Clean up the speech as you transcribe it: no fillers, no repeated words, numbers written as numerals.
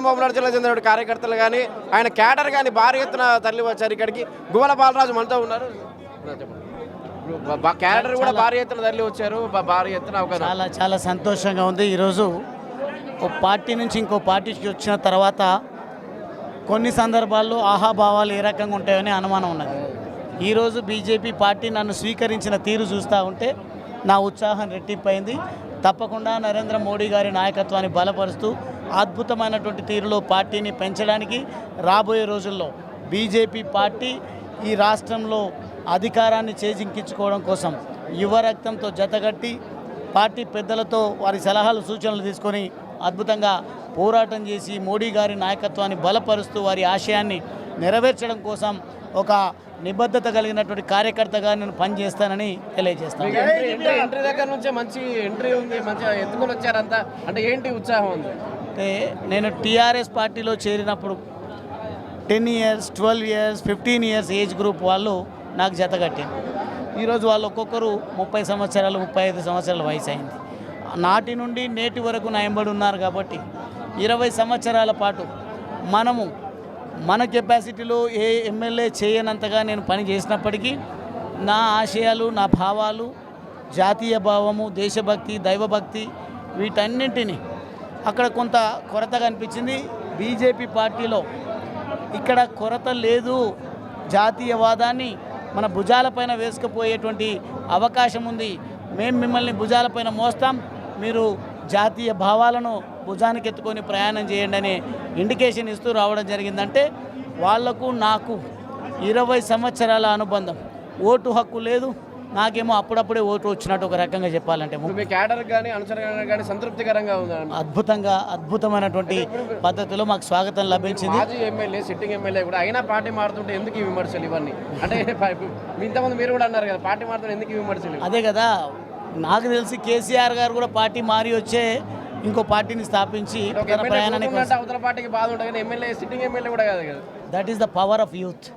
మహబూబ్నగర్ జిల్లా చెందిన కార్యకర్తలు కానీ ఆయన క్యాడర్ కానీ భారీ ఎత్తున తరలి వచ్చారు ఇక్కడికి. గువ్వల బాలరాజు మనతో ఉన్నారు. క్యాడర్ కూడా భారీ ఎత్తున తరలి వచ్చారు. భారీ ఎత్తున చాలా చాలా సంతోషంగా ఉంది. ఈరోజు ఒక పార్టీ నుంచి ఇంకో పార్టీకి వచ్చిన తర్వాత కొన్ని సందర్భాల్లో ఆహాభావాలు ఏ రకంగా ఉంటాయని అనుమానం ఉన్నది. ఈరోజు బీజేపీ పార్టీ నన్ను స్వీకరించిన తీరు చూస్తూ ఉంటే నా ఉత్సాహం రెట్టింపైంది. తప్పకుండా నరేంద్ర మోడీ గారి నాయకత్వాన్ని బలపరుస్తూ అద్భుతమైనటువంటి తీరులో పార్టీని పెంచడానికి రాబోయే రోజుల్లో బీజేపీ పార్టీ ఈ రాష్ట్రంలో అధికారాన్ని చేజింకించుకోవడం కోసం యువ రక్తంతో జతగట్టి పార్టీ పెద్దలతో వారి సలహాలు సూచనలు తీసుకొని అద్భుతంగా పోరాటం చేసి మోడీ గారి నాయకత్వాన్ని బలపరుస్తూ వారి ఆశయాన్ని నెరవేర్చడం కోసం ఒక నిబద్ధత కలిగినటువంటి కార్యకర్తగా నేను పనిచేస్తానని తెలియజేస్తాను. ఎంట్రీ దగ్గర నుంచే మంచి ఎంట్రీ ఉంది, మంచిగా ఎత్తుకొని వచ్చారంతా. అంటే ఏంటి ఉత్సాహం ఉంది అంటే నేను టీఆర్ఎస్ పార్టీలో చేరినప్పుడు 10 years, 12 years, 15 years age group వాళ్ళు నాకు జతగట్టారు. ఈరోజు వాళ్ళు ఒక్కొక్కరు 30 సంవత్సరాలు 35 సంవత్సరాల వయసు అయింది. నాటి నుండి నేటి వరకు నా ఎంబడి ఉన్నారు కాబట్టి 20 సంవత్సరాల పాటు మనము మన కెపాసిటీలో ఏ ఎమ్మెల్యే చేయనంతగా నేను పని చేసినప్పటికీ నా ఆశయాలు, నా భావాలు, జాతీయ భావము, దేశభక్తి, దైవభక్తి వీటన్నింటినీ అక్కడ కొంత కొరతగా అనిపించింది. బీజేపీ పార్టీలో ఇక్కడ కొరత లేదు, జాతీయవాదాన్ని మన భుజాలపైన వేసుకుపోయేటువంటి అవకాశం ఉంది. మేము మిమ్మల్ని భుజాలపైన మోస్తాం, మీరు జాతీయ భావాలను భుజానికి ఎత్తుకొని ప్రయాణం చేయండి అనే ఇండికేషన్ ఇస్తూ రావడం జరిగిందంటే వాళ్లకు నాకు 20 సంవత్సరాల అనుబంధం. ఓటు హక్కు లేదు, నాకేమో అప్పుడప్పుడే ఓటు వచ్చినట్టు ఒక రకంగా చెప్పాలంటే సంతృప్తికరంగా ఉంది. అద్భుతమైనటువంటి పద్ధతిలో మాకు స్వాగతం లభించింది. మాజీ ఎమ్మెల్యే, సిట్టింగ్ ఎమ్మెల్యే కూడా అయినా పార్టీ మారుతుంటే ఎందుకు ఈ విమర్శలు ఇవన్నీ? అంటే ఇంతమంది మీరు కూడా అన్నారు కదా పార్టీ మారుతుంటే ఎందుకు ఈ విమర్శలు? అదే కదా, నాకు తెలిసి కేసీఆర్ గారు కూడా పార్టీ మారి వచ్చే ఇంకో పార్టీని స్థాపించి అవతల పార్టీకి బాధ ఉంటుంది, ఎమ్మెల్యే సిట్టింగ్ ఎమ్మెల్యే కూడా కాదు కదా. That is the power of youth.